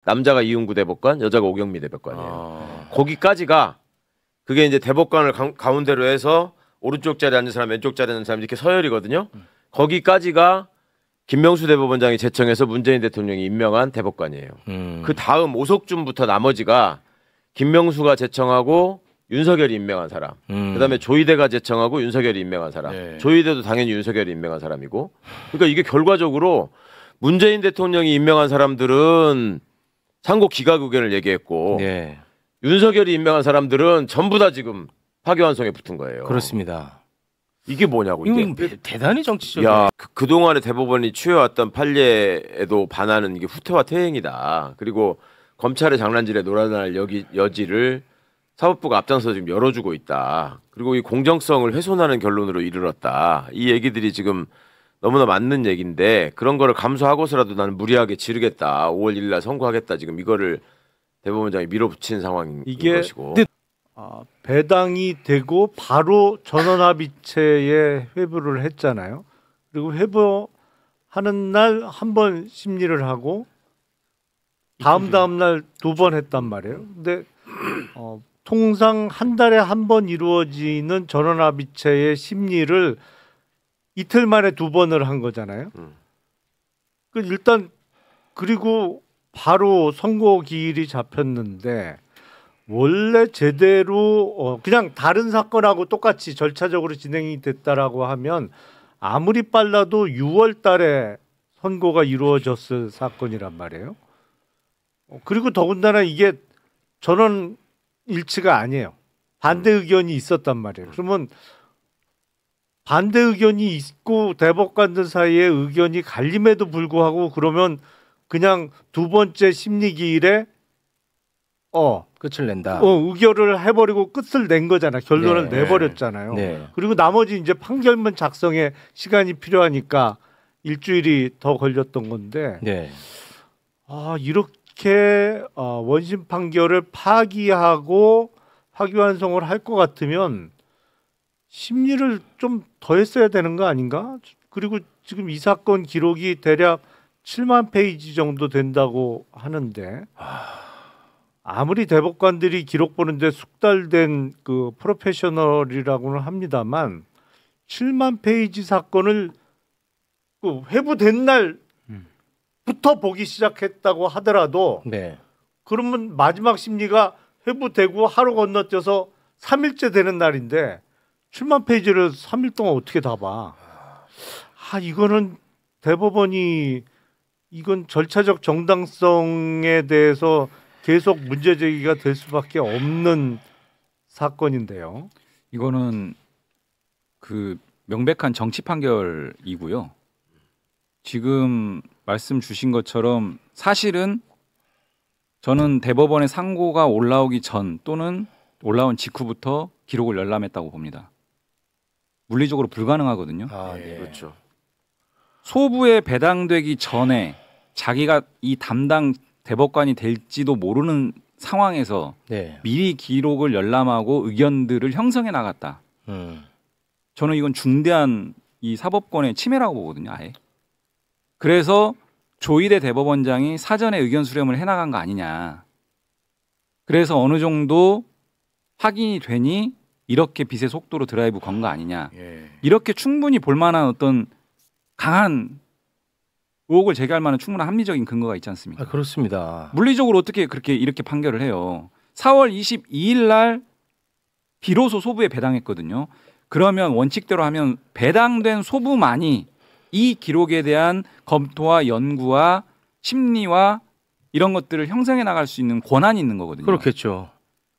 남자가 이윤구 대법관, 여자가 오경미 대법관이에요. 거기까지가 그게 이제 대법관을 가운데로 해서 오른쪽 자리에 앉은 사람, 왼쪽 자리에 앉은 사람 이렇게 서열이거든요. 거기까지가 김명수 대법원장이 제청해서 문재인 대통령이 임명한 대법관이에요. 그 다음 오석준부터 나머지가 김명수가 제청하고 윤석열이 임명한 사람. 그다음에 조희대가 제청하고 윤석열이 임명한 사람. 네. 조희대도 당연히 윤석열이 임명한 사람이고. 그러니까 이게 결과적으로 문재인 대통령이 임명한 사람들은 상고 기각 의견을 얘기했고 네. 윤석열이 임명한 사람들은 전부 다 지금 파기환송에 붙은 거예요. 그렇습니다. 이게 뭐냐고 이게 대단히 정치적. 야, 그동안에 대법원이 취해왔던 판례에도 반하는 이게 후퇴와 퇴행이다. 그리고 검찰의 장난질에 놀아날 여지를 사법부가 앞장서 지금 열어주고 있다. 그리고 이 공정성을 훼손하는 결론으로 이르렀다. 이 얘기들이 지금 너무나 맞는 얘기인데 그런 거를 감수하고서라도 나는 무리하게 지르겠다. 5월 1일 날 선고하겠다. 지금 이거를 대법원장이 밀어붙인 상황인 것이고. 배당이 되고 바로 전원합의체에 회부를 했잖아요. 그리고 회부하는 날 한 번 심리를 하고 다음 날 2번 했단 말이에요. 근데 통상 한 달에 한 번 이루어지는 전원합의체의 심리를 이틀 만에 2번을 한 거잖아요. 일단 그리고 바로 선고 기일이 잡혔는데 원래 제대로 그냥 다른 사건하고 똑같이 절차적으로 진행이 됐다라고 하면 아무리 빨라도 6월 달에 선고가 이루어졌을 사건이란 말이에요. 그리고 더군다나 이게 전원 일치가 아니에요. 반대 의견이 있었단 말이에요. 그러면 반대 의견이 있고 대법관들 사이에 의견이 갈림에도 불구하고 그러면 그냥 2번째 심리기일에 끝을 낸다. 의결을 해버리고 끝을 낸 거잖아. 결론을 네. 내버렸잖아요. 네. 그리고 나머지 이제 판결문 작성에 시간이 필요하니까 일주일이 더 걸렸던 건데. 네. 이렇게 원심 판결을 파기하고 파기환송을 할 것 같으면 심리를 좀 더 했어야 되는 거 아닌가? 그리고 지금 이 사건 기록이 대략 7만 페이지 정도 된다고 하는데 아무리 대법관들이 기록 보는데 숙달된 그 프로페셔널이라고는 합니다만 7만 페이지 사건을 그 회부된 날부터 보기 시작했다고 하더라도 네. 그러면 마지막 심리가 회부되고 하루 건너뛰어서 3일째 되는 날인데 7만 페이지를 3일 동안 어떻게 다 봐? 이거는 대법원이 이건 절차적 정당성에 대해서 계속 문제 제기가 될 수밖에 없는 사건인데요. 이거는 그 명백한 정치 판결이고요. 지금 말씀 주신 것처럼 사실은 저는 대법원의 상고가 올라오기 전 또는 올라온 직후부터 기록을 열람했다고 봅니다. 물리적으로 불가능하거든요. 네. 그렇죠. 소부에 배당되기 전에 자기가 이 담당 대법관이 될지도 모르는 상황에서 네. 미리 기록을 열람하고 의견들을 형성해 나갔다. 저는 이건 중대한 이 사법권의 침해라고 보거든요. 아예. 그래서 조희대 대법원장이 사전에 의견 수렴을 해나간 거 아니냐. 그래서 어느 정도 확인이 되니 이렇게 빛의 속도로 드라이브 건 거 아니냐. 이렇게 충분히 볼만한 어떤 강한 의혹을 제기할 만한 충분한 합리적인 근거가 있지 않습니까? 그렇습니다. 물리적으로 어떻게 이렇게 판결을 해요. 4월 22일 날 비로소 소부에 배당했거든요. 그러면 원칙대로 하면 배당된 소부만이 이 기록에 대한 검토와 연구와 심리와 이런 것들을 형성해 나갈 수 있는 권한이 있는 거거든요. 그렇겠죠.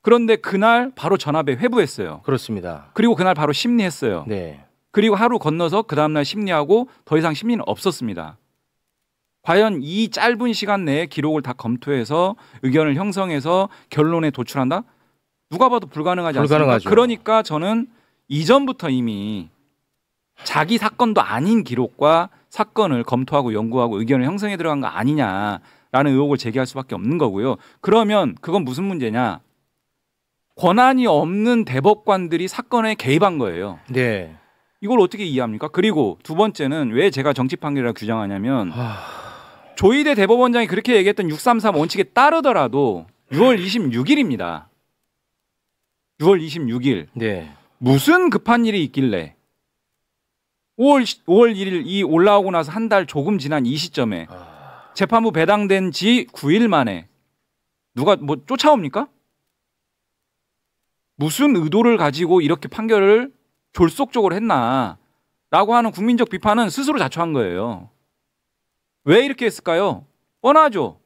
그런데 그날 바로 전압에 회부했어요. 그렇습니다. 그리고 그날 바로 심리했어요. 네. 그리고 하루 건너서 그 다음날 심리하고 더 이상 심리는 없었습니다. 과연 이 짧은 시간 내에 기록을 다 검토해서 의견을 형성해서 결론에 도출한다? 누가 봐도 불가능하지 않습니까? 그러니까 저는 이전부터 이미 자기 사건도 아닌 기록과 사건을 검토하고 연구하고 의견을 형성해 들어간 거 아니냐라는 의혹을 제기할 수밖에 없는 거고요. 그러면 그건 무슨 문제냐? 권한이 없는 대법관들이 사건에 개입한 거예요. 네. 이걸 어떻게 이해합니까? 그리고 두 번째는 왜 제가 정치 판결이라고 규정하냐면 조희대 대법원장이 그렇게 얘기했던 633 원칙에 따르더라도 6월 26일입니다. 6월 26일. 네. 무슨 급한 일이 있길래 5월 1일 이 올라오고 나서 한 달 조금 지난 이 시점에 재판부 배당된 지 9일 만에 누가 뭐 쫓아옵니까? 무슨 의도를 가지고 이렇게 판결을 졸속적으로 했나라고 하는 국민적 비판은 스스로 자초한 거예요. 왜 이렇게 했을까요? 뻔하죠.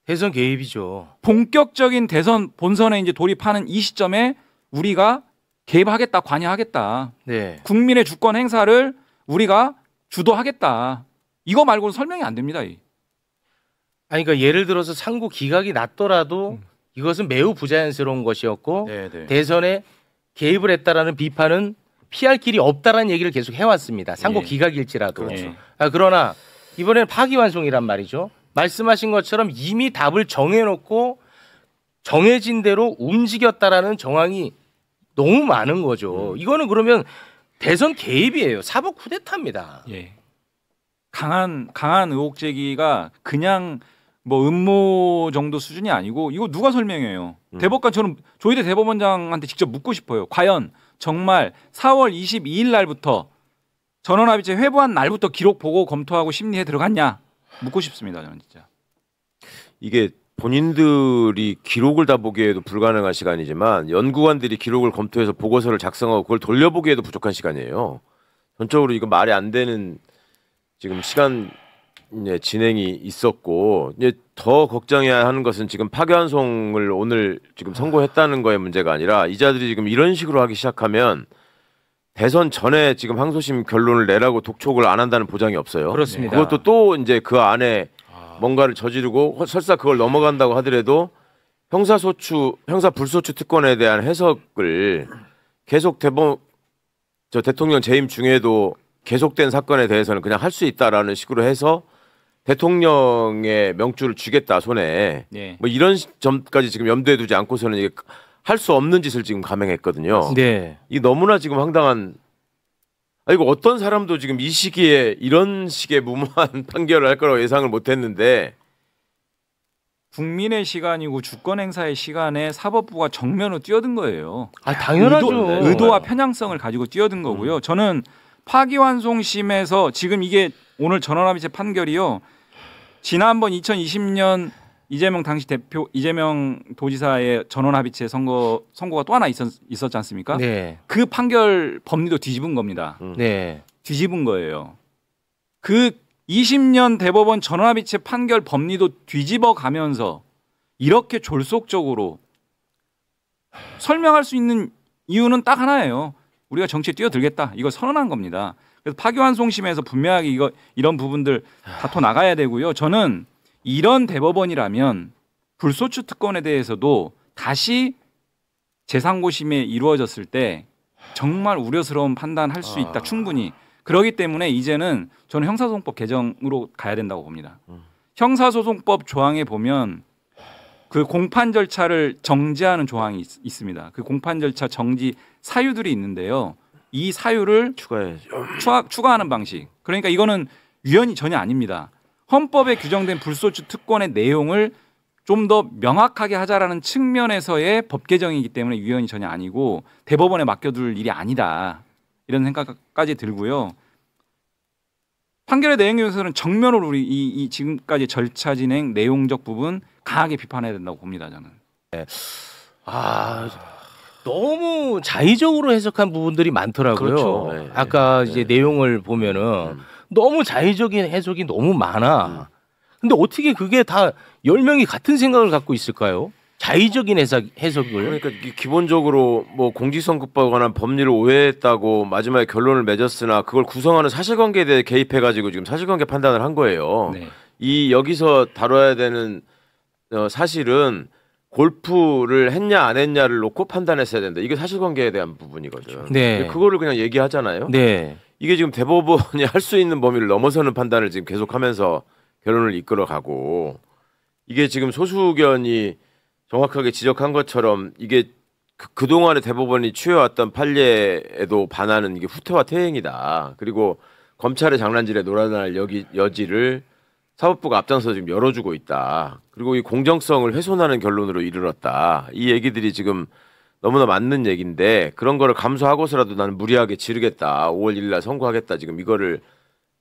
대선 개입이죠. 본격적인 대선 본선에 이제 돌입하는 이 시점에 우리가 개입하겠다, 관여하겠다. 네. 국민의 주권 행사를 우리가 주도하겠다. 이거 말고는 설명이 안 됩니다. 아니 그러니까 예를 들어서 상고 기각이 났더라도 이것은 매우 부자연스러운 것이었고 네. 대선에 개입을 했다라는 비판은 피할 길이 없다라는 얘기를 계속 해왔습니다. 상고 예. 기각일지라도. 그렇죠. 그러나 이번에는 파기환송이란 말이죠. 말씀하신 것처럼 이미 답을 정해놓고 정해진 대로 움직였다라는 정황이 너무 많은 거죠. 이거는 그러면 대선 개입이에요. 사법 쿠데타입니다. 예. 강한 의혹 제기가 그냥 뭐 음모 정도 수준이 아니고 이거 누가 설명해요? 대법관 저는 조희대 대법원장한테 직접 묻고 싶어요. 과연 정말 4월 22일 날부터 전원합의체 회부한 날부터 기록 보고 검토하고 심리에 들어갔냐? 묻고 싶습니다. 저는 진짜. 이게 본인들이 기록을 다 보기에도 불가능한 시간이지만 연구관들이 기록을 검토해서 보고서를 작성하고 그걸 돌려보기에도 부족한 시간이에요. 전적으로 이거 말이 안 되는 지금 시간 진행이 있었고 이제 더 걱정해야 하는 것은 지금 파기환송을 오늘 지금 선고했다는 거의 문제가 아니라 이자들이 지금 이런 식으로 하기 시작하면 대선 전에 지금 항소심 결론을 내라고 독촉을 안 한다는 보장이 없어요. 그렇습니다. 그것도 또 이제 그 안에 뭔가를 저지르고 설사 그걸 넘어간다고 하더라도 형사 불소추 특권에 대한 해석을 계속 대통령 재임 중에도 계속된 사건에 대해서는 그냥 할 수 있다라는 식으로 해서 대통령의 명주를 쥐겠다 손에 네. 뭐 이런 점까지 지금 염두에 두지 않고서는 이게 할 수 없는 짓을 지금 감행했거든요. 네. 이게 너무나 지금 황당한. 이거 어떤 사람도 지금 이 시기에 이런 식의 무모한 판결을 할 거라고 예상을 못했는데 국민의 시간이고 주권 행사의 시간에 사법부가 정면으로 뛰어든 거예요. 당연하죠. 의도와 편향성을 가지고 뛰어든 거고요. 저는 파기환송심에서 지금 이게 오늘 전원합의체 판결이요. 지난번 2020년 이재명 당시 대표 이재명 도지사의 전원합의체 선고가 또 하나 있었지 않습니까? 네. 그 판결 법리도 뒤집은 겁니다. 네. 뒤집은 거예요. 그 20년 대법원 전원합의체 판결 법리도 뒤집어 가면서 이렇게 졸속적으로 설명할 수 있는 이유는 딱 하나예요. 우리가 정치에 뛰어들겠다. 이거 선언한 겁니다. 그래서 파기환송심에서 분명하게 이런 부분들 다퉈 나가야 되고요. 저는 이런 대법원이라면 불소추 특권에 대해서도 다시 제3고심에 이루어졌을 때 정말 우려스러운 판단할 수 있다. 충분히. 그렇기 때문에 이제는 저는 형사소송법 개정으로 가야 된다고 봅니다. 형사소송법 조항에 보면 그 공판 절차를 정지하는 조항이 있습니다. 그 공판 절차 정지 사유들이 있는데요. 이 사유를 추가하는 방식. 그러니까 이거는 위헌이 전혀 아닙니다. 헌법에 규정된 불소추 특권의 내용을 좀 더 명확하게 하자라는 측면에서의 법 개정이기 때문에 위헌이 전혀 아니고 대법원에 맡겨둘 일이 아니다. 이런 생각까지 들고요. 판결의 내용에서는 정면으로 우리 이 지금까지 절차 진행 내용적 부분 강하게 비판해야 된다고 봅니다. 저는. 너무 자의적으로 해석한 부분들이 많더라고요. 그렇죠. 네. 아까 이제 내용을 보면은 너무 자의적인 해석이 너무 많아. 근데 어떻게 그게 다 10명이 같은 생각을 갖고 있을까요? 자의적인 해석을. 그러니까 이게 기본적으로 뭐 공직선거법에 관한 법리를 오해했다고 마지막에 결론을 맺었으나 그걸 구성하는 사실관계에 대해 개입해가지고 지금 사실관계 판단을 한 거예요. 네. 이 여기서 다뤄야 되는 사실은 골프를 했냐 안 했냐를 놓고 판단했어야 된다. 이게 사실관계에 대한 부분이거든. 네. 그거를 그냥 얘기하잖아요. 네. 이게 지금 대법원이 할 수 있는 범위를 넘어서는 판단을 지금 계속하면서 결론을 이끌어가고 이게 지금 소수견이 정확하게 지적한 것처럼 이게 그동안의 대법원이 취해왔던 판례에도 반하는 이게 후퇴와 퇴행이다. 그리고 검찰의 장난질에 놀아날 여지를 사법부가 앞장서 지금 열어주고 있다. 그리고 이 공정성을 훼손하는 결론으로 이르렀다. 이 얘기들이 지금 너무나 맞는 얘기인데 그런 거를 감수하고서라도 나는 무리하게 지르겠다. 5월 1일 날 선고하겠다. 지금 이거를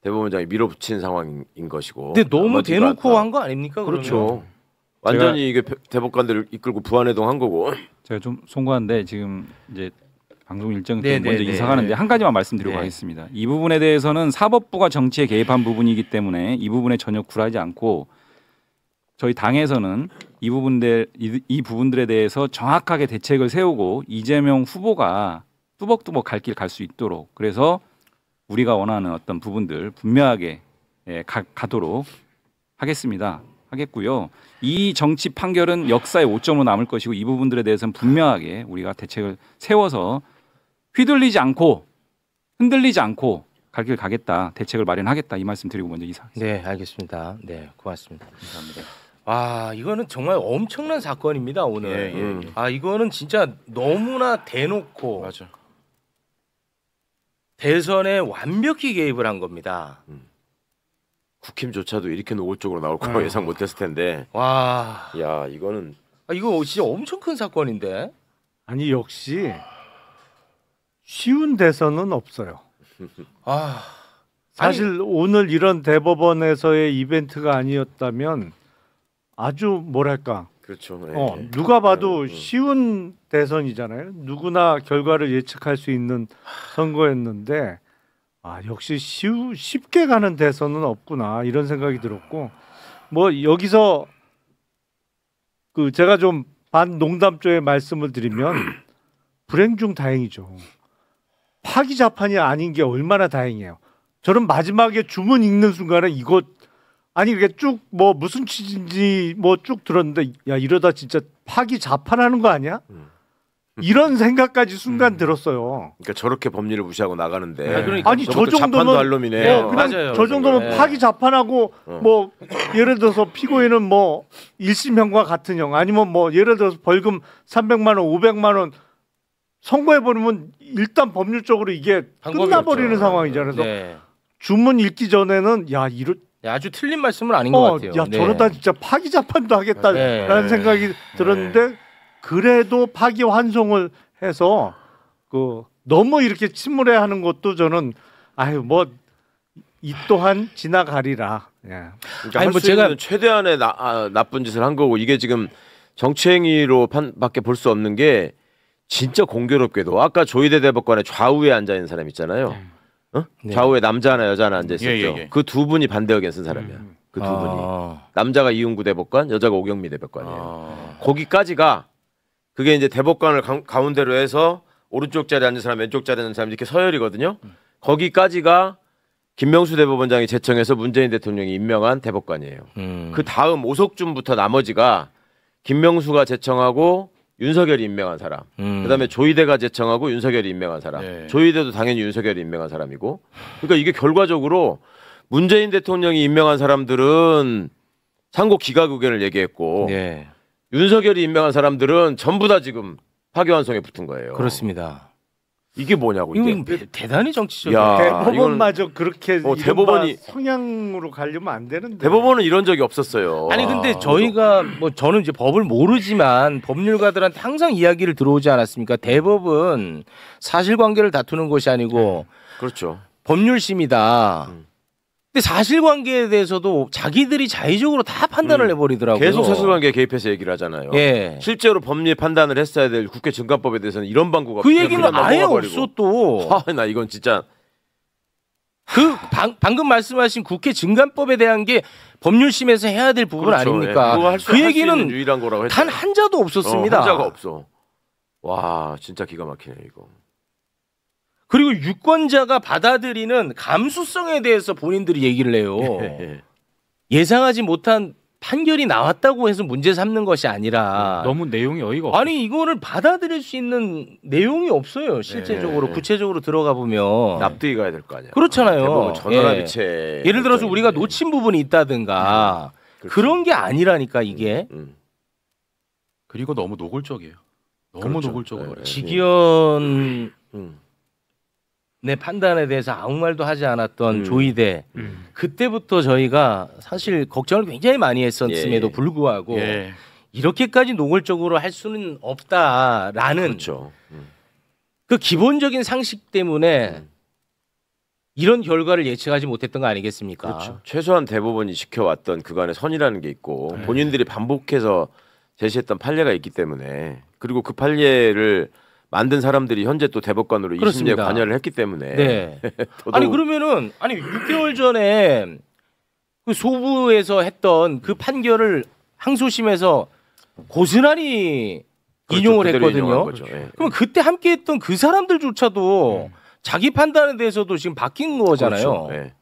대법원장이 밀어붙인 상황인 것이고. 근데 너무 나머지가 대놓고 다- 한 거 아닙니까? 그렇죠. 완전히 이게 대법관들을 이끌고 부안해동 한 거고. 제가 좀 송구한데 지금 이제 방송 일정 네, 때문에 먼저 네, 네. 인사하는데 한 가지만 말씀드리고 네. 가겠습니다. 이 부분에 대해서는 사법부가 정치에 개입한 부분이기 때문에 이 부분에 전혀 굴하지 않고 저희 당에서는 이 부분들에 대해서 정확하게 대책을 세우고 이재명 후보가 뚜벅뚜벅 갈 길 갈 수 있도록 그래서 우리가 원하는 어떤 부분들 분명하게 가도록 하겠고요. 이 정치 판결은 역사의 오점으로 남을 것이고 이 부분들에 대해서는 분명하게 우리가 대책을 세워서 휘둘리지 않고 흔들리지 않고 갈 길 가겠다. 대책을 마련하겠다. 이 말씀 드리고 먼저 이사하겠습니다. 네, 알겠습니다. 네, 고맙습니다. 감사합니다. 아, 이거는 정말 엄청난 사건입니다, 오늘. 아, 이거는 진짜 너무나 대놓고 맞아. 대선에 완벽히 개입을 한 겁니다. 국힘조차도 이렇게 노골적으로 나올 거라고 예상 못했을 텐데. 와, 야 이거는 이거 진짜 엄청 큰 사건인데. 아니 역시 쉬운 대선은 없어요. 아, 사실 오늘 이런 대법원에서의 이벤트가 아니었다면 아주 뭐랄까 그렇죠. 네. 누가 봐도 쉬운 대선이잖아요. 누구나 결과를 예측할 수 있는 선거였는데 역시 쉽게 가는 대선은 없구나 이런 생각이 들었고 뭐 여기서 그 제가 좀 반농담조의 말씀을 드리면 불행 중 다행이죠. 파기자판이 아닌 게 얼마나 다행이에요. 저는 마지막에 주문 읽는 순간에 이거 아니 이게 쭉 뭐 무슨 취지인지 뭐 쭉 들었는데 야 이러다 진짜 파기자판하는 거 아니야? 이런 생각까지 순간 들었어요. 그러니까 저렇게 법리를 무시하고 나가는데. 아, 그러니까. 아니 저 저것도 자판도 정도면 할 놈이네. 그냥 맞아요. 저 정도면 네. 파기자판하고 뭐 예를 들어서 피고인은 뭐 1심형과 같은 형 아니면 뭐 예를 들어서 벌금 300만 원, 500만 원 선고해 버리면 일단 법률적으로 이게 방법이 끝나버리는 없죠. 상황이잖아요. 그래서 네. 주문 읽기 전에는 아주 틀린 말씀은 아닌 것 같아요. 야 네. 저러다 진짜 파기자판도 하겠다라는 네. 생각이 들었는데 그래도 파기환송을 해서 그 너무 이렇게 침몰해하는 것도 저는 뭐 이 또한 지나가리라. 예. 그러니까 아니, 할 뭐 수 제가- 있는 최대한의 나쁜 짓을 한 거고 이게 지금 정치행위로 밖에 볼 수 없는 게 진짜 공교롭게도 아까 조희대 대법관의 좌우에 앉아 있는 사람 있잖아요. 네. 좌우에 남자 하나 여자 하나 앉아 있었죠. 예. 그 두 분이 반대 의견 쓴 사람이야. 그 두 분이 남자가 이윤구 대법관, 여자가 오경미 대법관이에요. 거기까지가 그게 이제 대법관을 가운데로 해서 오른쪽 자리에 앉은 사람, 왼쪽 자리에 앉은 사람 이렇게 서열이거든요. 거기까지가 김명수 대법원장이 제청해서 문재인 대통령이 임명한 대법관이에요. 그 다음 오석준부터 나머지가 김명수가 제청하고 윤석열이 임명한 사람. 그다음에 조희대가 제청하고 윤석열이 임명한 사람. 네. 조희대도 당연히 윤석열이 임명한 사람이고. 그러니까 이게 결과적으로 문재인 대통령이 임명한 사람들은 상고 기각 의견을 얘기했고 네. 윤석열이 임명한 사람들은 전부 다 지금 파기환송에 붙은 거예요. 그렇습니다. 이게 뭐냐고 이게. 이건 대단히 정치적이에요. 야, 대법원마저 그렇게 대법원이- 성향으로 가려면 안 되는데. 대법원은 이런 적이 없었어요. 아니 근데 저희가 뭐 저는 이제 법을 모르지만 법률가들한테 항상 이야기를 들어오지 않았습니까? 대법은 사실관계를 다투는 것이 아니고 그렇죠. 법률심이다. 근데 사실관계에 대해서도 자기들이 자의적으로 다 판단을 해버리더라고요. 계속 사실관계에 개입해서 얘기를 하잖아요. 예. 실제로 법리 판단을 했어야 될 국회 증감법에 대해서는 이런 방구가 그 그냥 얘기는 넘어가 아예 버리고. 없어 또. 나 이건 진짜 방금 말씀하신 국회 증감법에 대한 게 법률심에서 해야 될 부분 그렇죠. 아닙니까? 예. 그거 할수 그 있는 얘기는 유일한 거라고 했죠. 단 한자도 없었습니다. 한자가 없어. 와 진짜 기가 막히네 이거. 그리고 유권자가 받아들이는 감수성에 대해서 본인들이 얘기를 해요. 예. 예상하지 못한 판결이 나왔다고 해서 문제 삼는 것이 아니라 너무 내용이 어이가 없어. 아니 이거를 받아들일 수 있는 내용이 없어요. 실제적으로 네. 구체적으로 들어가 보면 납득이 가야 될 거 아니야. 그렇잖아요. 대법원 전원합의 예. 채. 예를 들어서 우리가 놓친 부분이 있다든가 그렇죠. 그런 게 아니라니까 이게 그리고 너무 노골적이에요. 너무 그렇죠. 노골적으로. 네. 직위원 음. 내 판단에 대해서 아무 말도 하지 않았던 조이대 그때부터 저희가 사실 걱정을 굉장히 많이 했었음에도 예. 불구하고 예. 이렇게까지 노골적으로 할 수는 없다라는 그렇죠. 그 기본적인 상식 때문에 이런 결과를 예측하지 못했던 거 아니겠습니까? 그렇죠. 최소한 대법원이 지켜왔던 그간의 선이라는 게 있고 본인들이 반복해서 제시했던 판례가 있기 때문에 그리고 그 판례를 만든 사람들이 현재 또 대법관으로 20년 그렇습니다. 관여를 했기 때문에 네. 더더욱 아니 그러면은 6개월 전에 그 소부에서 했던 그 판결을 항소심에서 고스란히 그렇죠. 인용을 그대로 했거든요. 인용한 거죠. 예. 그럼 그때 함께했던 그 사람들조차도 자기 판단에 대해서도 지금 바뀐 거잖아요. 그렇죠. 예.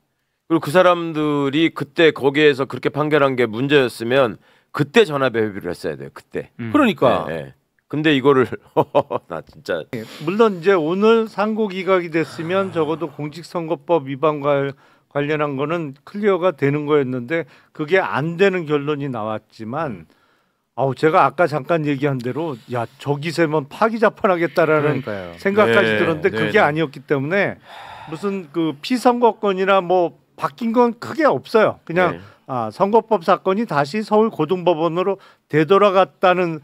그리고 그 사람들이 그때 거기에서 그렇게 판결한 게 문제였으면 그때 전압에 회비를 했어야 돼요. 그때. 그러니까 예, 예. 근데 이거를 나 진짜 물론 이제 오늘 상고 기각이 됐으면 적어도 공직선거법 위반과 관련한 거는 클리어가 되는 거였는데 그게 안 되는 결론이 나왔지만 제가 아까 잠깐 얘기한 대로 야 저기서면 파기자판하겠다라는 그러니까요. 생각까지 네, 들었는데 네, 그게 네. 아니었기 때문에 무슨 그 피선거권이나 뭐 바뀐 건 크게 없어요. 그냥 네. 선거법 사건이 다시 서울 고등법원으로 되돌아갔다는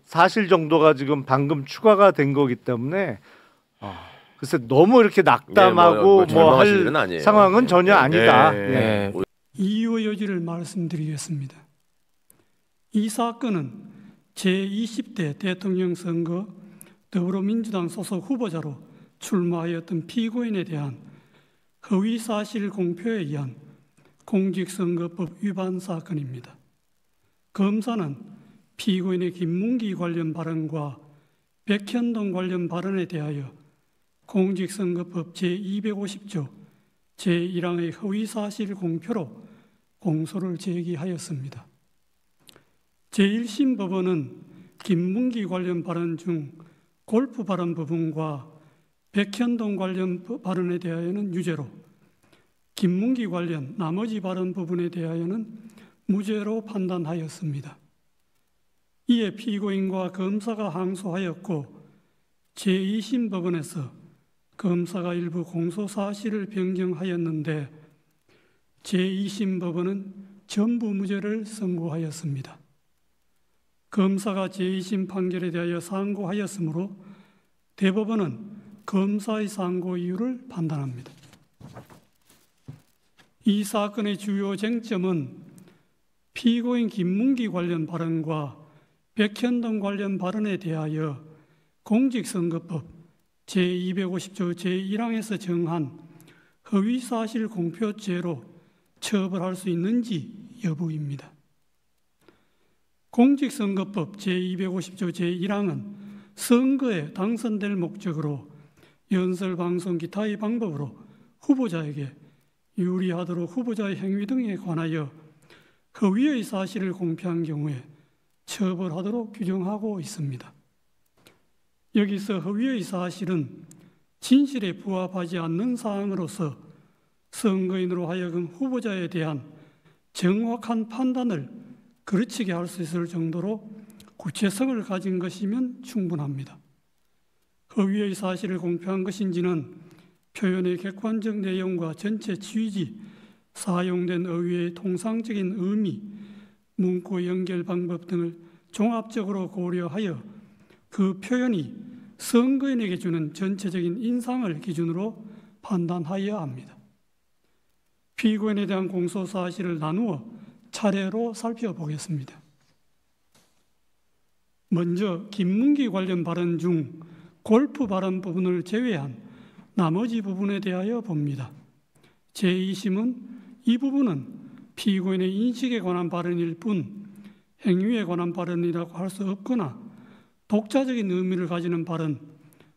사실 정도가 지금 방금 추가가 된 거기 때문에 글쎄 너무 이렇게 낙담하고 네, 뭐 절망하실 일은 할 아니에요. 상황은 전혀 아니다. 네. 예. 네. 이유 여지를 말씀드리겠습니다. 이 사건은 제20대 대통령 선거 더불어민주당 소속 후보자로 출마하였던 피고인에 대한 허위사실 공표에 의한 공직선거법 위반 사건입니다. 검사는 피고인의 김문기 관련 발언과 백현동 관련 발언에 대하여 공직선거법 제250조 제1항의 허위사실 공표로 공소를 제기하였습니다. 제1심 법원은 김문기 관련 발언 중 골프 발언 부분과 백현동 관련 발언에 대하여는 유죄로 김문기 관련 나머지 발언 부분에 대하여는 무죄로 판단하였습니다. 이에 피고인과 검사가 항소하였고 제2심 법원에서 검사가 일부 공소 사실을 변경하였는데 제2심 법원은 전부 무죄를 선고하였습니다. 검사가 제2심 판결에 대하여 상고하였으므로 대법원은 검사의 상고 이유를 판단합니다. 이 사건의 주요 쟁점은 피고인 김문기 관련 발언과 백현동 관련 발언에 대하여 공직선거법 제250조 제1항에서 정한 허위사실 공표죄로 처벌할 수 있는지 여부입니다. 공직선거법 제250조 제1항은 선거에 당선될 목적으로 연설방송 기타의 방법으로 후보자에게 유리하도록 후보자의 행위 등에 관하여 허위의 사실을 공표한 경우에 처벌하도록 규정하고 있습니다. 여기서 허위의 사실은 진실에 부합하지 않는 사항으로서 선거인으로 하여금 후보자에 대한 정확한 판단을 그르치게 할 수 있을 정도로 구체성을 가진 것이면 충분합니다. 허위의 사실을 공표한 것인지는 표현의 객관적 내용과 전체 취지, 사용된 어휘의 통상적인 의미, 문구 연결 방법 등을 종합적으로 고려하여 그 표현이 선거인에게 주는 전체적인 인상을 기준으로 판단하여야 합니다. 피고인에 대한 공소 사실을 나누어 차례로 살펴보겠습니다. 먼저 김문기 관련 발언 중 골프 발언 부분을 제외한 나머지 부분에 대하여 봅니다. 제2심은 이 부분은 피고인의 인식에 관한 발언일 뿐 행위에 관한 발언이라고 할 수 없거나 독자적인 의미를 가지는 발언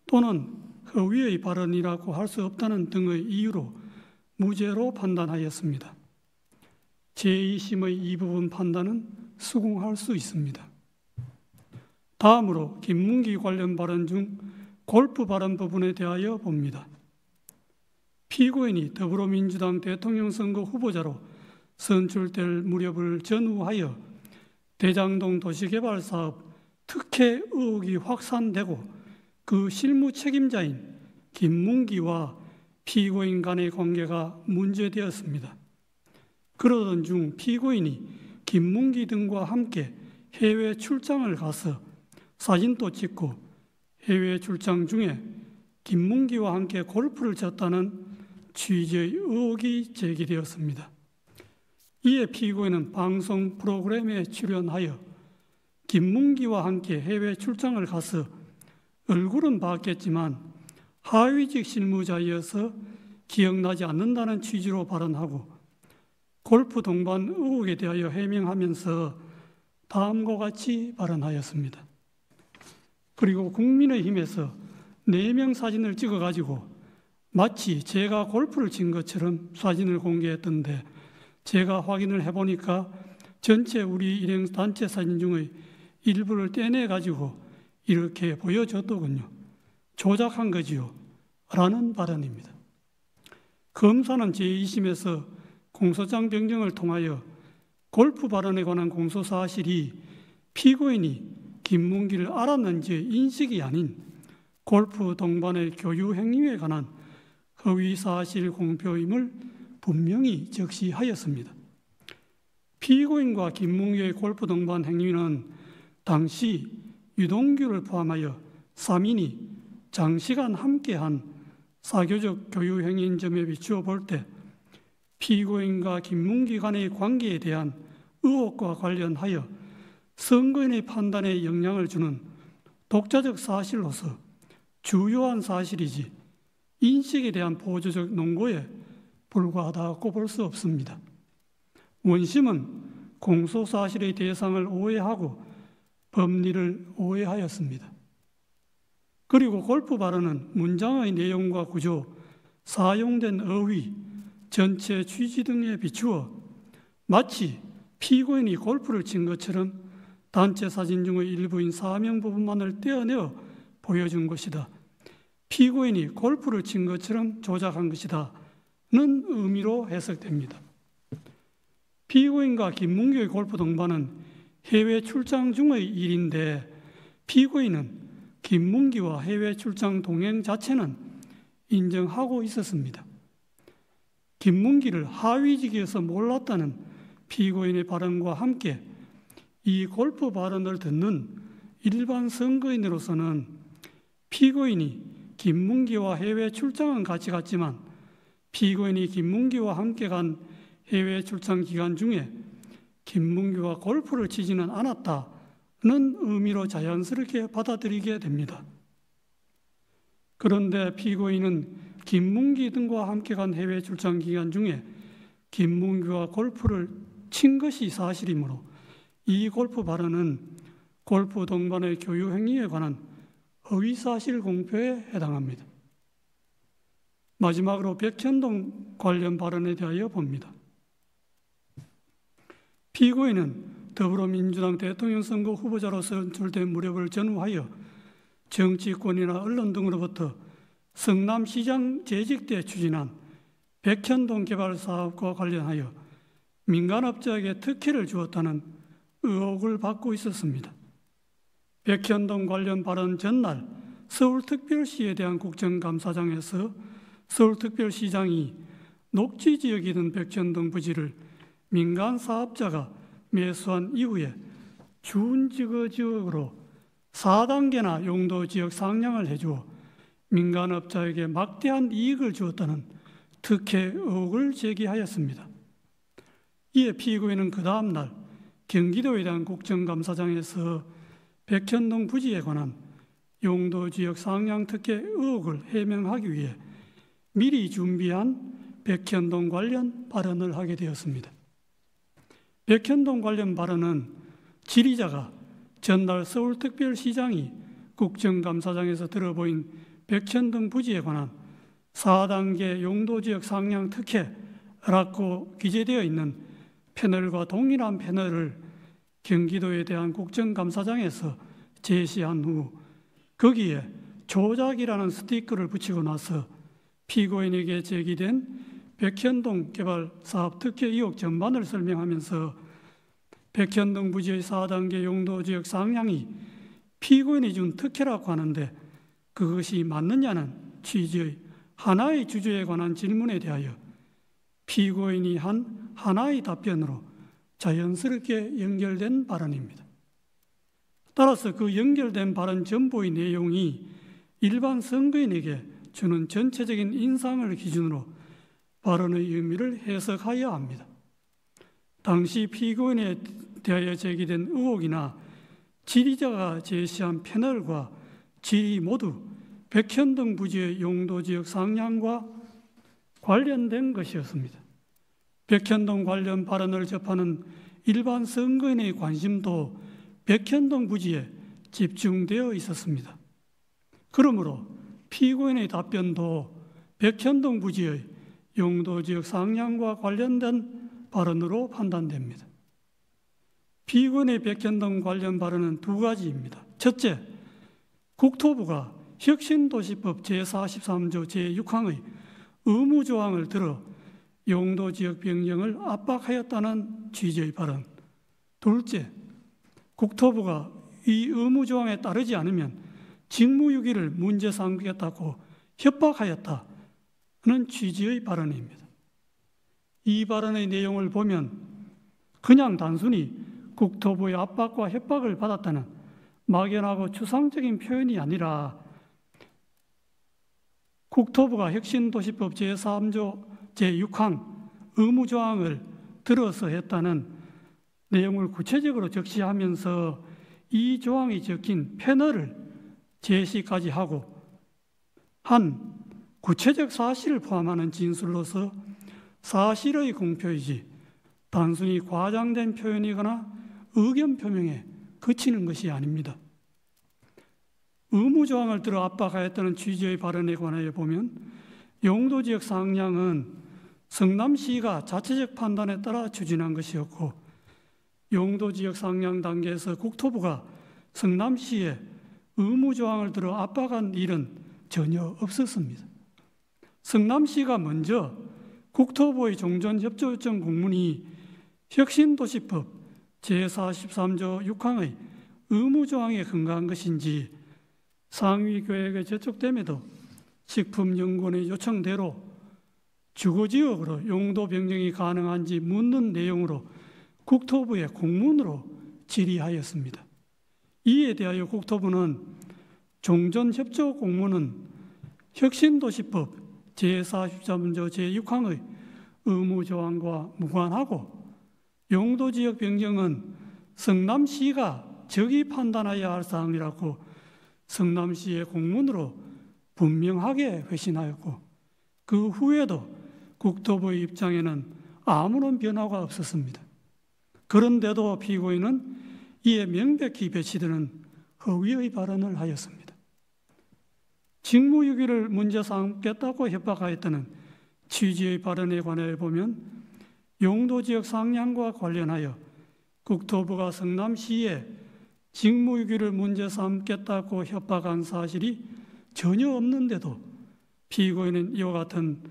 또는 허위의 발언이라고 할 수 없다는 등의 이유로 무죄로 판단하였습니다. 제2심의 이 부분 판단은 수긍할 수 있습니다. 다음으로 김문기 관련 발언 중 골프 발언 부분에 대하여 봅니다. 피고인이 더불어민주당 대통령 선거 후보자로 선출될 무렵을 전후하여 대장동 도시개발사업 특혜 의혹이 확산되고 그 실무 책임자인 김문기와 피고인 간의 관계가 문제되었습니다. 그러던 중 피고인이 김문기 등과 함께 해외 출장을 가서 사진도 찍고 해외 출장 중에 김문기와 함께 골프를 쳤다는 취지의 의혹이 제기되었습니다. 이에 피고인은 방송 프로그램에 출연하여 김문기와 함께 해외 출장을 가서 얼굴은 봤겠지만 하위직 실무자이어서 기억나지 않는다는 취지로 발언하고 골프 동반 의혹에 대하여 해명하면서 다음과 같이 발언하였습니다. 그리고 국민의힘에서 4명 사진을 찍어가지고 마치 제가 골프를 친 것처럼 사진을 공개했던데 제가 확인을 해보니까 전체 우리 일행 단체 사진 중의 일부를 떼내가지고 이렇게 보여줬더군요. 조작한 거지요. 라는 발언입니다. 검사는 제2심에서 공소장 변경을 통하여 골프 발언에 관한 공소 사실이 피고인이 김문기를 알았는지 인식이 아닌 골프 동반의 교유 행위에 관한 허위 사실 공표임을 분명히 적시하였습니다. 피고인과 김문기의 골프 동반 행위는 당시 유동규를 포함하여 3인이 장시간 함께한 사교적 교유 행위인 점에 비추어 볼 때 피고인과 김문기 간의 관계에 대한 의혹과 관련하여 선거인의 판단에 영향을 주는 독자적 사실로서 주요한 사실이지 인식에 대한 보조적 논거에 불과하다고 볼 수 없습니다. 원심은 공소사실의 대상을 오해하고 법리를 오해하였습니다. 그리고 골프 발언은 문장의 내용과 구조, 사용된 어휘, 전체 취지 등에 비추어 마치 피고인이 골프를 친 것처럼 단체 사진 중의 일부인 사명 부분만을 떼어내어 보여준 것이다. 피고인이 골프를 친 것처럼 조작한 것이다. 는 의미로 해석됩니다. 피고인과 김문기의 골프 동반은 해외 출장 중의 일인데 피고인은 김문기와 해외 출장 동행 자체는 인정하고 있었습니다. 김문기를 하위직에서 몰랐다는 피고인의 발언과 함께 이 골프 발언을 듣는 일반 선거인으로서는 피고인이 김문기와 해외 출장은 같이 갔지만 피고인이 김문기와 함께 간 해외 출장 기간 중에 김문기와 골프를 치지는 않았다는 의미로 자연스럽게 받아들이게 됩니다. 그런데 피고인은 김문기 등과 함께 간 해외 출장 기간 중에 김문기와 골프를 친 것이 사실이므로 이 골프 발언은 골프 동반의 교유 행위에 관한 허위사실 공표에 해당합니다. 마지막으로 백현동 관련 발언에 대하여 봅니다. 피고인은 더불어민주당 대통령 선거 후보자로서 선출된 무렵을 전후하여 정치권이나 언론 등으로부터 성남시장 재직 때 추진한 백현동 개발 사업과 관련하여 민간업자에게 특혜를 주었다는 의혹을 받고 있었습니다. 백현동 관련 발언 전날 서울특별시에 대한 국정감사장에서 서울특별시장이 녹지지역이던 백현동 부지를 민간 사업자가 매수한 이후에 준지거지역으로 4단계나 용도지역 상향을 해주어 민간업자에게 막대한 이익을 주었다는 특혜 의혹을 제기하였습니다. 이에 피고인은 그 다음 날 경기도에 대한 국정감사장에서 백현동 부지에 관한 용도지역 상향 특혜 의혹을 해명하기 위해 미리 준비한 백현동 관련 발언을 하게 되었습니다. 백현동 관련 발언은 질의자가 전날 서울특별시장이 국정감사장에서 들어보인 백현동 부지에 관한 4단계 용도지역 상향 특혜라고 기재되어 있는 패널과 동일한 패널을 경기도에 대한 국정감사장에서 제시한 후 거기에 조작이라는 스티커를 붙이고 나서 피고인에게 제기된 백현동 개발 사업 특혜 의혹 전반을 설명하면서 백현동 부지의 4단계 용도지역 상향이 피고인이 준 특혜라고 하는데 그것이 맞느냐는 취지의 하나의 주제에 관한 질문에 대하여 피고인이 한 하나의 답변으로 자연스럽게 연결된 발언입니다. 따라서 그 연결된 발언 전부의 내용이 일반 선거인에게 주는 전체적인 인상을 기준으로 발언의 의미를 해석하여야 합니다. 당시 피고인에 대하여 제기된 의혹이나 질의자가 제시한 패널과 질의 모두 백현동 부지의 용도지역 상향과 관련된 것이었습니다. 백현동 관련 발언을 접하는 일반 선거인의 관심도 백현동 부지에 집중되어 있었습니다. 그러므로 피고인의 답변도 백현동 부지의 용도지역 상향과 관련된 발언으로 판단됩니다. 피고인의 백현동 관련 발언은 두 가지입니다. 첫째, 국토부가 혁신도시법 제43조 제6항의 의무조항을 들어 용도지역 변경을 압박하였다는 취지의 발언. 둘째, 국토부가 이 의무조항에 따르지 않으면 직무유기를 문제 삼겠다고 협박하였다는 취지의 발언입니다. 이 발언의 내용을 보면 그냥 단순히 국토부의 압박과 협박을 받았다는 막연하고 추상적인 표현이 아니라 국토부가 혁신도시법 제3조 제6항 의무조항을 들어서 했다는 내용을 구체적으로 적시하면서 이 조항이 적힌 패널을 제시까지 하고 한 구체적 사실을 포함하는 진술로서 사실의 공표이지 단순히 과장된 표현이거나 의견 표명에 그치는 것이 아닙니다. 의무조항을 들어 압박하였다는 취지의 발언에 관하여 보면 용도지역 상향은 성남시가 자체적 판단에 따라 추진한 것이었고 용도지역 상향 단계에서 국토부가 성남시에 의무조항을 들어 압박한 일은 전혀 없었습니다. 성남시가 먼저 국토부의 종전협조 요청 공문이 혁신도시법 제43조 6항의 의무조항에 근거한 것인지 상위교획에 제촉됨에도 식품연구원의 요청대로 주거지역으로 용도 변경이 가능한지 묻는 내용으로 국토부에 공문으로 질의하였습니다. 이에 대하여 국토부는 종전협조 공문은 혁신도시법 제43조 제6항의 의무조항과 무관하고 용도지역 변경은 성남시가 적이 판단하여야 할 사항이라고 성남시의 공문으로 분명하게 회신하였고 그 후에도 국토부의 입장에는 아무런 변화가 없었습니다. 그런데도 피고인은 이에 명백히 배치되는 허위의 발언을 하였습니다. 직무유기를 문제 삼겠다고 협박하였다는 취지의 발언에 관해 보면 용도지역 상향과 관련하여 국토부가 성남시에 직무유기를 문제 삼겠다고 협박한 사실이 전혀 없는데도 피고인은 이와 같은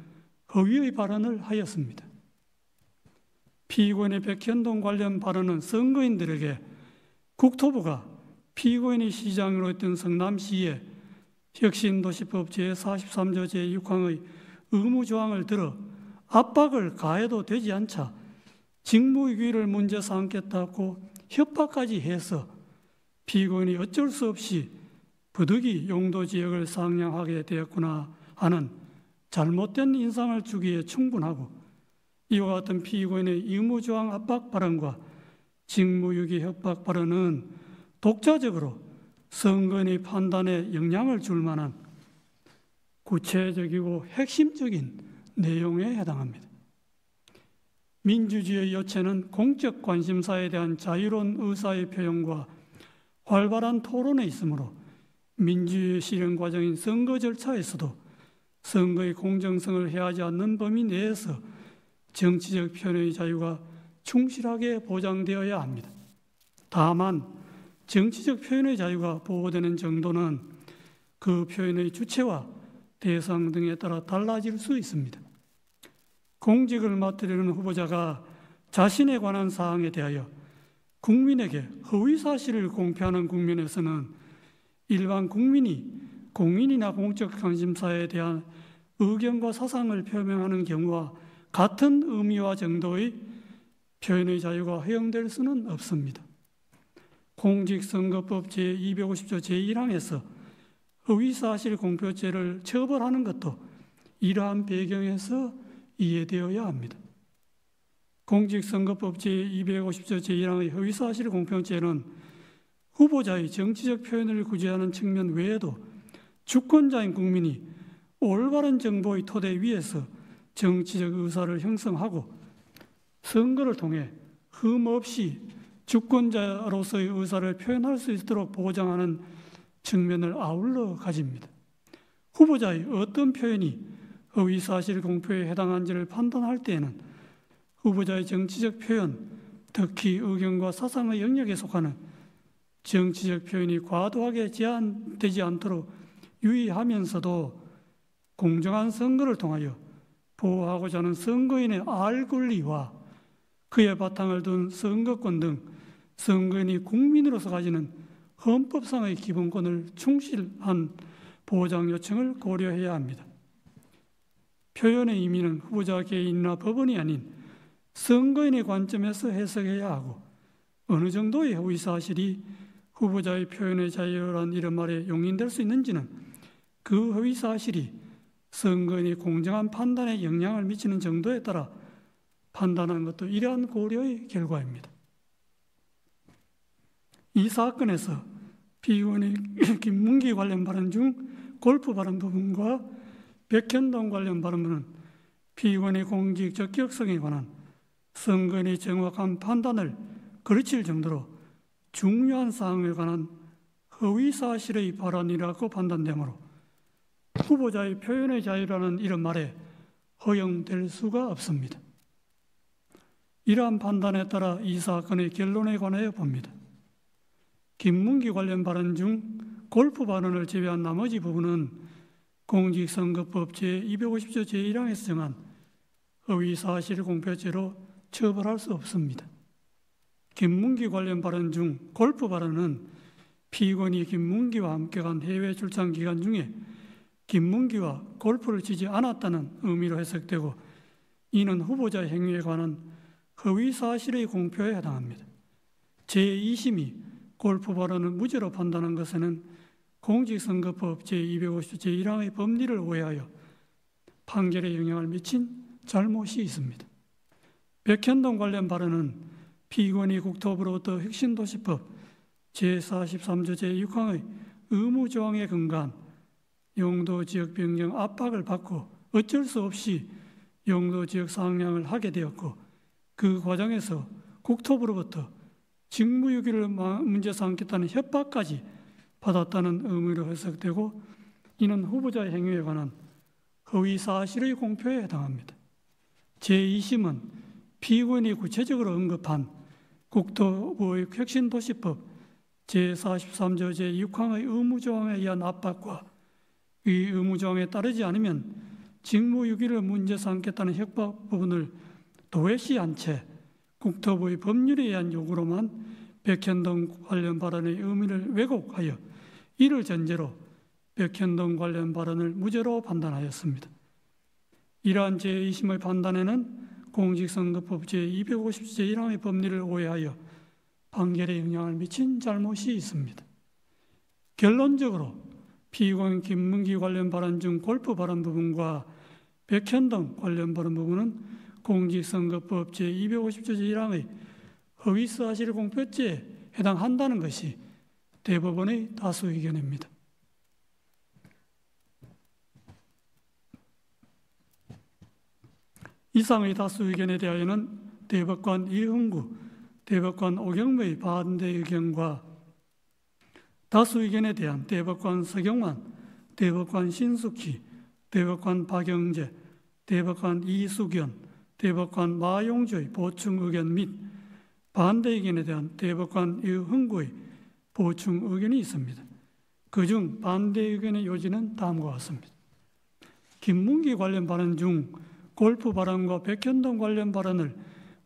허위의 발언을 하였습니다. 피고인의 백현동 관련 발언은 선거인들에게 국토부가 피고인이 시장으로 했던 성남시에 혁신도시법 제43조 제6항의 의무조항을 들어 압박을 가해도 되지 않자 직무유기를 문제 삼겠다고 협박까지 해서 피고인이 어쩔 수 없이 부득이 용도지역을 상향하게 되었구나 하는 잘못된 인상을 주기에 충분하고 이와 같은 피고인의 의무조항 압박 발언과 직무유기 협박 발언은 독자적으로 선거인의 판단에 영향을 줄 만한 구체적이고 핵심적인 내용에 해당합니다. 민주주의의 요체는 공적 관심사에 대한 자유로운 의사의 표현과 활발한 토론에 있으므로 민주주의 실현 과정인 선거 절차에서도 선거의 공정성을 해하지 않는 범위 내에서 정치적 표현의 자유가 충실하게 보장되어야 합니다. 다만 정치적 표현의 자유가 보호되는 정도는 그 표현의 주체와 대상 등에 따라 달라질 수 있습니다. 공직을 맡으려는 후보자가 자신에 관한 사항에 대하여 국민에게 허위 사실을 공표하는 국면에서는 일반 국민이 공인이나 공적 관심사에 대한 의견과 사상을 표명하는 경우와 같은 의미와 정도의 표현의 자유가 허용될 수는 없습니다. 공직선거법 제250조 제1항에서 허위사실 공표죄를 처벌하는 것도 이러한 배경에서 이해되어야 합니다. 공직선거법 제250조 제1항의 허위사실 공표죄는 후보자의 정치적 표현을 구제하는 측면 외에도 주권자인 국민이 올바른 정보의 토대 위에서 정치적 의사를 형성하고 선거를 통해 흠없이 주권자로서의 의사를 표현할 수 있도록 보장하는 측면을 아울러 가집니다. 후보자의 어떤 표현이 허위사실 공표에 해당한지를 판단할 때에는 후보자의 정치적 표현, 특히 의견과 사상의 영역에 속하는 정치적 표현이 과도하게 제한되지 않도록 유의하면서도 공정한 선거를 통하여 보호하고자 하는 선거인의 알 권리와 그의 바탕을 둔 선거권 등 선거인이 국민으로서 가지는 헌법상의 기본권을 충실한 보장 요청을 고려해야 합니다. 표현의 의미는 후보자 개인이나 법원이 아닌 선거인의 관점에서 해석해야 하고 어느 정도의 허위사실이 후보자의 표현의 자유란 이런 말에 용인될 수 있는지는 그 허위사실이 선거인의 공정한 판단에 영향을 미치는 정도에 따라 판단하는 것도 이러한 고려의 결과입니다. 이 사건에서 피의원의 김문기 관련 발언 중 골프 발언 부분과 백현동 관련 발언은 피의원의 공직 적격성에 관한 선거인의 정확한 판단을 거르칠 정도로 중요한 사항에 관한 허위사실의 발언이라고 판단되므로 후보자의 표현의 자유라는 이런 말에 허용될 수가 없습니다. 이러한 판단에 따라 이 사건의 결론에 관하여 봅니다. 김문기 관련 발언 중 골프 발언을 제외한 나머지 부분은 공직선거법 제250조 제1항에서 정한 허위사실 공표죄로 처벌할 수 없습니다. 김문기 관련 발언 중 골프 발언은 피의원이 김문기와 함께 간 해외 출장 기간 중에 김문기와 골프를 치지 않았다는 의미로 해석되고 이는 후보자의 행위에 관한 허위사실의 공표에 해당합니다. 제2심이 골프 발언을 무죄로 판단한 것에는 공직선거법 제250조 제1항의 법리를 오해하여 판결에 영향을 미친 잘못이 있습니다. 백현동 관련 발언은 피의원이 국토부로부터 혁신도시법 제43조 제6항의 의무조항에 근거한 용도지역 변경 압박을 받고 어쩔 수 없이 용도지역 상향을 하게 되었고 그 과정에서 국토부로부터 직무유기를 문제 삼겠다는 협박까지 받았다는 의미로 해석되고 이는 후보자의 행위에 관한 허위사실의 공표에 해당합니다. 제2심은 피의원이 구체적으로 언급한 국토부의 혁신도시법 제43조 제6항의 의무조항에 의한 압박과 이 의무조항에 따르지 않으면 직무유기를 문제 삼겠다는 협박 부분을 도외시한 채 국토부의 법률에 의한 요구로만 백현동 관련 발언의 의미를 왜곡하여 이를 전제로 백현동 관련 발언을 무죄로 판단하였습니다. 이러한 제2심의 판단에는 공직선거법 제250조 제1항의 법리를 오해하여 판결에 영향을 미친 잘못이 있습니다. 결론적으로 피의원 김문기 관련 발언 중 골프 발언 부분과 백현동 관련 발언 부분은 공직선거법 제250조 제1항의 허위사실 공표죄에 해당한다는 것이 대법원의 다수 의견입니다. 이상의 다수 의견에 대하여는 대법관 이흥구, 대법관 오경무의 반대 의견과 다수 의견에 대한 대법관 서경환, 대법관 신숙희, 대법관 박영재, 대법관 이수견, 대법관 마용주의 보충 의견 및 반대 의견에 대한 대법관 이흥구의 보충 의견이 있습니다. 그중 반대 의견의 요지는 다음과 같습니다. 김문기 관련 발언 중 골프 발언과 백현동 관련 발언을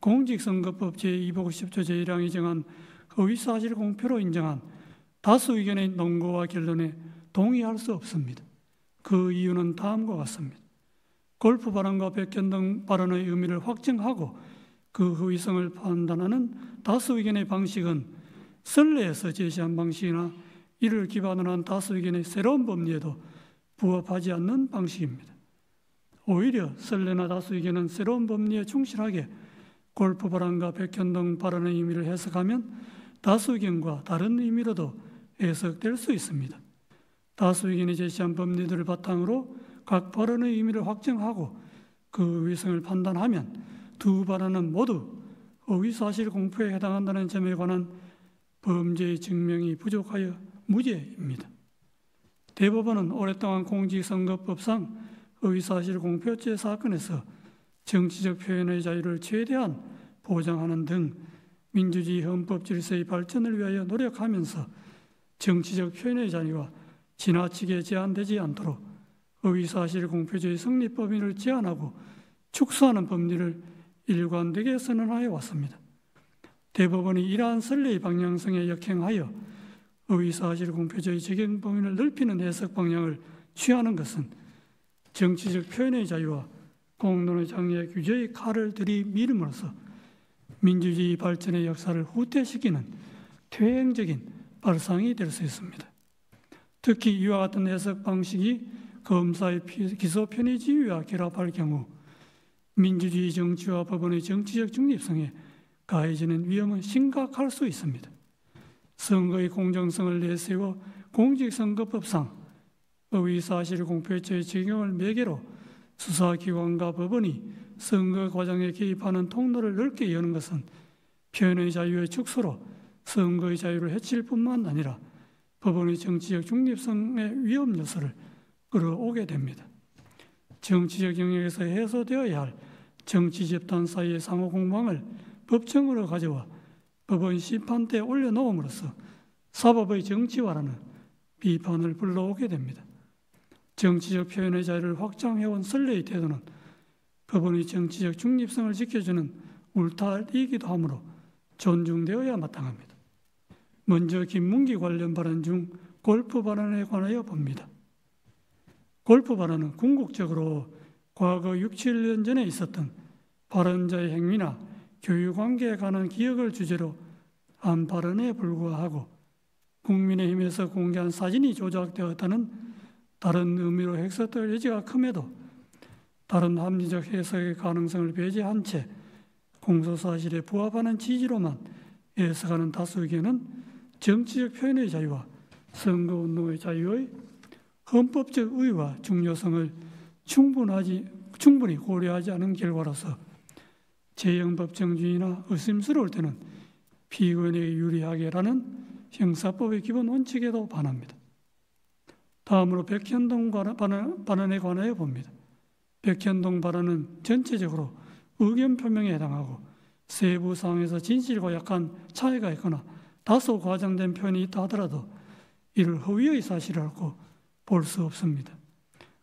공직선거법 제250조 제1항이 정한 허위사실 공표로 인정한 다수 의견의 논거와 결론에 동의할 수 없습니다. 그 이유는 다음과 같습니다. 골프 발언과 백현동 발언의 의미를 확정하고 그 허위성을 판단하는 다수 의견의 방식은 선례에서 제시한 방식이나 이를 기반으로 한 다수 의견의 새로운 법리에도 부합하지 않는 방식입니다. 오히려 선례나 다수 의견은 새로운 법리에 충실하게 골프 발언과 백현동 발언의 의미를 해석하면 다수 의견과 다른 의미로도 해석될 수 있습니다. 다수 의견이 제시한 법리들을 바탕으로 각 발언의 의미를 확정하고 그 의성을 판단하면 두 발언은 모두 허위사실 공표에 해당한다는 점에 관한 범죄의 증명이 부족하여 무죄입니다. 대법원은 오랫동안 공직선거법상 허위사실 공표죄 사건에서 정치적 표현의 자유를 최대한 보장하는 등 민주주의 헌법 질서의 발전을 위하여 노력하면서 정치적 표현의 자유가 지나치게 제한되지 않도록 허위사실 공표죄의 성립 범위를 제한하고 축소하는 법리를 일관되게 선언하여 왔습니다. 대법원이 이러한 선례의 방향성에 역행하여 허위사실 공표죄의 적용 범위를 넓히는 해석 방향을 취하는 것은 정치적 표현의 자유와 공론의 장애 규제의 칼을 들이밀음으로써 민주주의 발전의 역사를 후퇴시키는 퇴행적인 발상이 될 수 있습니다. 특히 이와 같은 해석 방식이 검사의 기소 편의 지위와 결합할 경우 민주주의 정치와 법원의 정치적 중립성에 가해지는 위험은 심각할 수 있습니다. 선거의 공정성을 내세워 공직선거법상 허위사실 공표죄의 적용을 매개로 수사기관과 법원이 선거 과정에 개입하는 통로를 넓게 여는 것은 표현의 자유의 축소로 선거의 자유를 해칠 뿐만 아니라 법원의 정치적 중립성의 위험 요소를 끌어오게 됩니다. 정치적 영역에서 해소되어야 할 정치 집단 사이의 상호 공방을 법정으로 가져와 법원 심판대에 올려놓음으로써 사법의 정치화라는 비판을 불러오게 됩니다. 정치적 표현의 자유를 확장해온 선례의 태도는 법원의 정치적 중립성을 지켜주는 울타리이기도 하므로 존중되어야 마땅합니다. 먼저 김문기 관련 발언 중 골프 발언에 관하여 봅니다. 골프 발언은 궁극적으로 과거 6, 7년 전에 있었던 발언자의 행위나 교육관계에 관한 기억을 주제로 한 발언에 불과하고 국민의힘에서 공개한 사진이 조작되었다는 다른 의미로 해석될 여지가 큼에도 다른 합리적 해석의 가능성을 배제한 채 공소사실에 부합하는 취지로만 해석하는 다수 의견은 정치적 표현의 자유와 선거운동의 자유의 헌법적 의의와 중요성을 충분히 고려하지 않은 결과로서 재형법정주의나 의심스러울 때는 피고인에게 유리하게라는 형사법의 기본 원칙에도 반합니다. 다음으로 백현동 발언에 관하여 봅니다. 백현동 발언은 전체적으로 의견 표명에 해당하고 세부 사항에서 진실과 약간 차이가 있거나 다소 과장된 표현이 있다 하더라도 이를 허위의 사실이라고 볼 수 없습니다.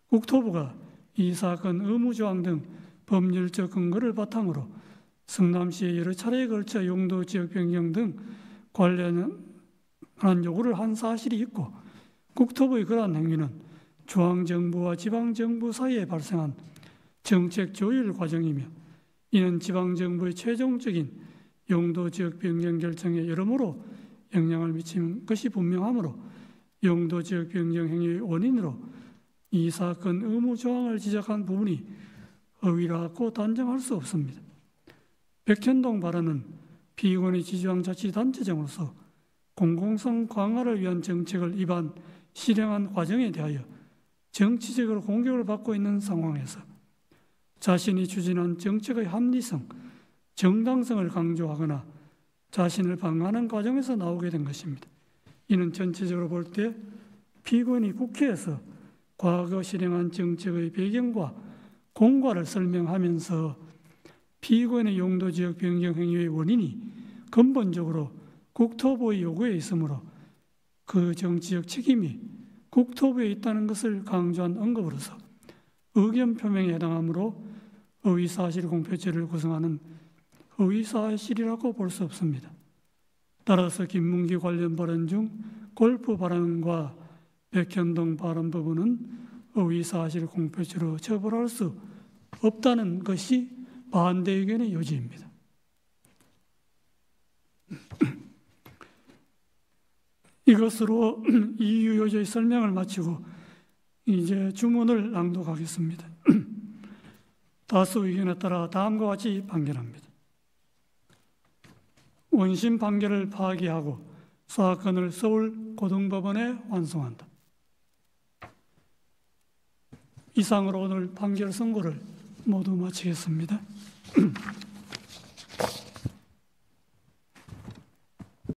국토부가 이 사건 의무조항 등 법률적 근거를 바탕으로 성남시에 여러 차례에 걸쳐 용도 지역 변경 등 관련한 요구를 한 사실이 있고 국토부의 그러한 행위는 중앙정부와 지방정부 사이에 발생한 정책 조율 과정이며 이는 지방정부의 최종적인 용도 지역 변경 결정에 여러모로 영향을 미친 것이 분명하므로 용도 지역 변경 행위의 원인으로 이 사건 의무 조항을 지적한 부분이 허위라고 단정할 수 없습니다. 백현동 발언은 피고인의 지방자치단체장으로서 공공성 강화를 위한 정책을 실행한 과정에 대하여 정치적으로 공격을 받고 있는 상황에서 자신이 추진한 정책의 합리성, 정당성을 강조하거나 자신을 방어하는 과정에서 나오게 된 것입니다. 이는 전체적으로 볼 때 피고인이 국회에서 과거 실행한 정책의 배경과 공과를 설명하면서 피고인의 용도지역 변경 행위의 원인이 근본적으로 국토부의 요구에 있으므로 그 정치적 책임이 국토부에 있다는 것을 강조한 언급으로서 의견 표명에 해당하므로 허위사실 공표죄를 구성하는 허위사실이라고 볼 수 없습니다. 따라서 김문기 관련 발언 중 골프 발언과 백현동 발언 부분은 허위사실 공표죄로 처벌할 수 없다는 것이 반대 의견의 요지입니다. 이것으로 이유 요지의 설명을 마치고 이제 주문을 낭독하겠습니다. 다수 의견에 따라 다음과 같이 판결합니다. 원심 판결을 파기하고 사건을 서울 고등법원에 환송한다. 이상으로 오늘 판결 선고를 모두 마치겠습니다.